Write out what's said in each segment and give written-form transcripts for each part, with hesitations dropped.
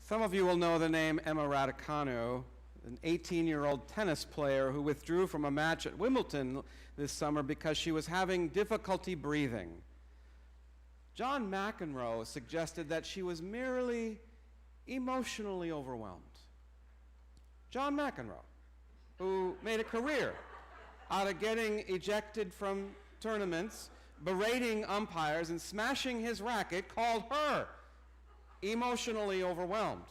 Some of you will know the name Emma Raducanu, an 18-year-old tennis player who withdrew from a match at Wimbledon this summer because she was having difficulty breathing. John McEnroe suggested that she was merely emotionally overwhelmed. John McEnroe, who made a career out of getting ejected from tournaments, berating umpires, and smashing his racket, called her emotionally overwhelmed.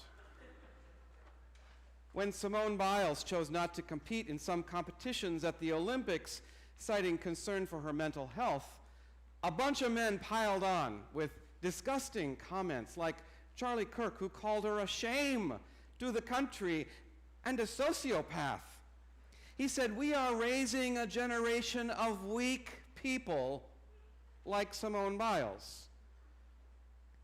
When Simone Biles chose not to compete in some competitions at the Olympics, citing concern for her mental health, a bunch of men piled on with disgusting comments like Charlie Kirk, who called her a shame to the country and a sociopath. He said, "We are raising a generation of weak people like Simone Biles."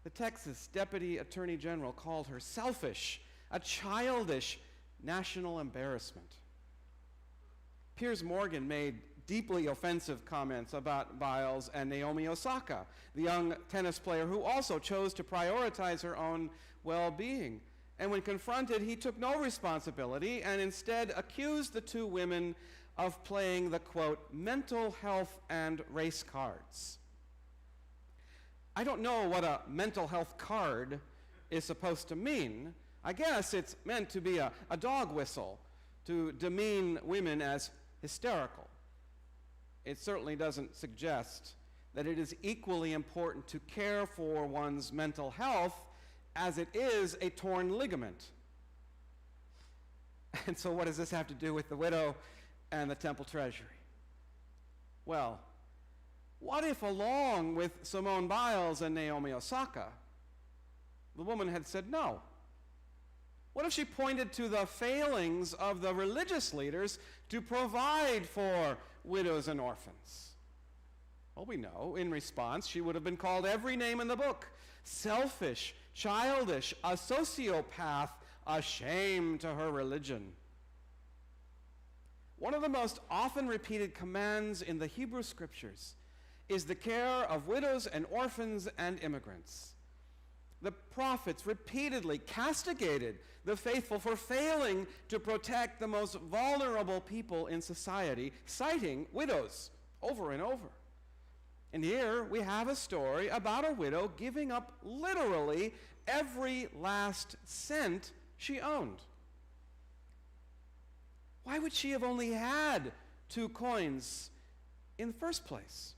The Texas Deputy Attorney General called her selfish, a childish national embarrassment. Piers Morgan made deeply offensive comments about Biles and Naomi Osaka, the young tennis player who also chose to prioritize her own well-being. And when confronted, he took no responsibility and instead accused the two women of playing the, quote, mental health and race cards. I don't know what a mental health card is supposed to mean. I guess it's meant to be a dog whistle to demean women as hysterical. It certainly doesn't suggest that it is equally important to care for one's mental health as it is a torn ligament. And so what does this have to do with the widow and the temple treasury? Well, what if along with Simone Biles and Naomi Osaka, the woman had said no? What if she pointed to the failings of the religious leaders to provide for widows and orphans? Well, we know, in response, she would have been called every name in the book: selfish, childish, a sociopath, a shame to her religion. One of the most often repeated commands in the Hebrew Scriptures is the care of widows and orphans and immigrants. The prophets repeatedly castigated the faithful for failing to protect the most vulnerable people in society, citing widows over and over. And here we have a story about a widow giving up literally every last cent she owned. Why would she have only had 2 coins in the first place?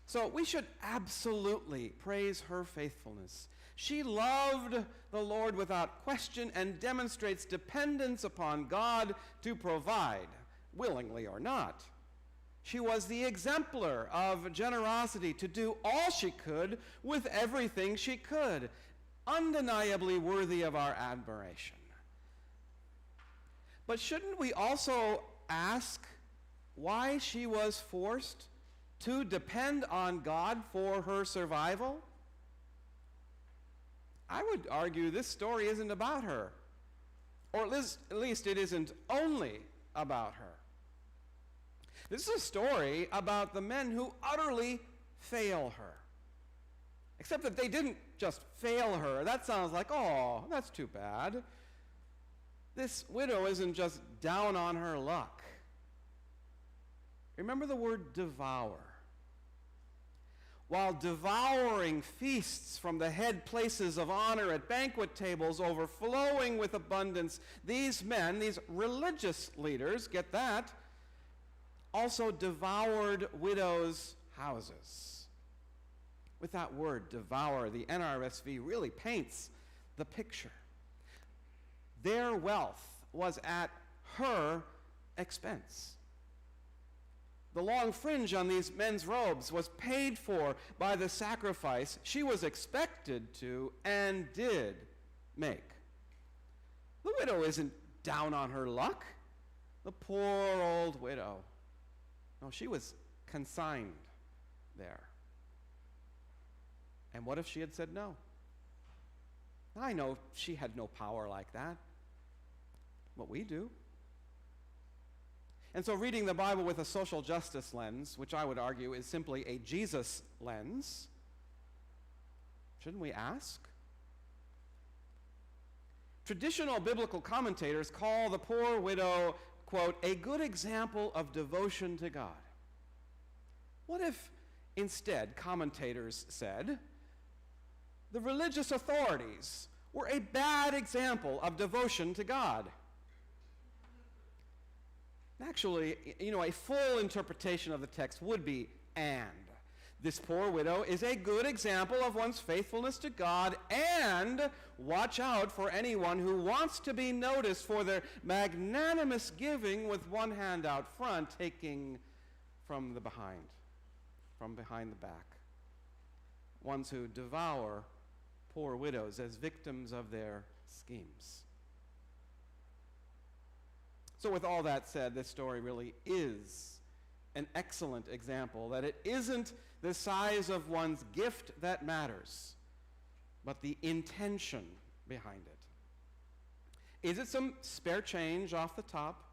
So we should absolutely praise her faithfulness. She loved the Lord without question and demonstrates dependence upon God to provide, willingly or not. She was the exemplar of generosity to do all she could with everything she could, undeniably worthy of our admiration. But shouldn't we also ask why she was forced to depend on God for her survival? I would argue this story isn't about her, or at least it isn't only about her. This is a story about the men who utterly fail her. Except that they didn't just fail her. That sounds like, oh, that's too bad. This widow isn't just down on her luck. Remember the word devour. While devouring feasts from the head places of honor at banquet tables overflowing with abundance, these men, these religious leaders, get that, also devoured widows' houses. With that word, devour, the NRSV really paints the picture. Their wealth was at her expense. The long fringe on these men's robes was paid for by the sacrifice she was expected to and did make. The widow isn't down on her luck. The poor old widow. No, she was consigned there. And what if she had said no? I know she had no power like that, but we do. And so reading the Bible with a social justice lens, which I would argue is simply a Jesus lens, shouldn't we ask, Traditional biblical commentators call the poor widow, quote, a good example of devotion to God. What if instead commentators said the religious authorities were a bad example of devotion to God? Actually, a full interpretation of the text would be and. This poor widow is a good example of one's faithfulness to God, and watch out for anyone who wants to be noticed for their magnanimous giving with one hand out front, taking from behind the back. Ones who devour poor widows as victims of their schemes. So with all that said, this story really is an excellent example that it isn't the size of one's gift that matters, but the intention behind it. Is it some spare change off the top?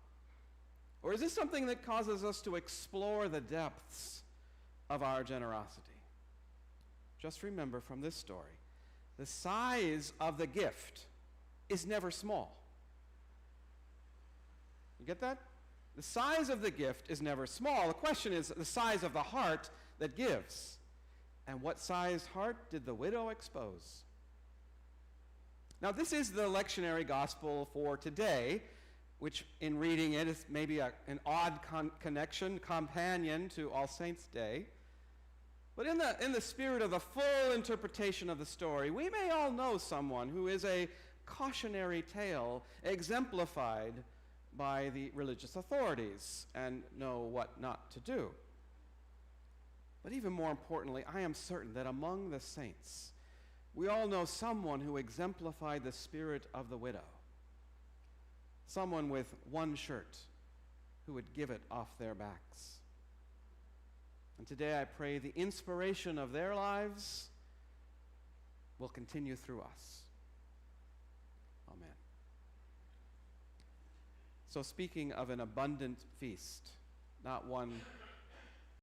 Or is this something that causes us to explore the depths of our generosity? Just remember from this story, the size of the gift is never small. You get that? The size of the gift is never small. The question is the size of the heart that gives. And what size heart did the widow expose? Now, this is the lectionary gospel for today, which in reading it is maybe an odd companion to All Saints' Day. But in the spirit of the full interpretation of the story, we may all know someone who is a cautionary tale exemplified by the religious authorities and know what not to do. But even more importantly, I am certain that among the saints, we all know someone who exemplified the spirit of the widow. Someone with one shirt who would give it off their backs. And today I pray the inspiration of their lives will continue through us. Amen. So speaking of an abundant feast, not one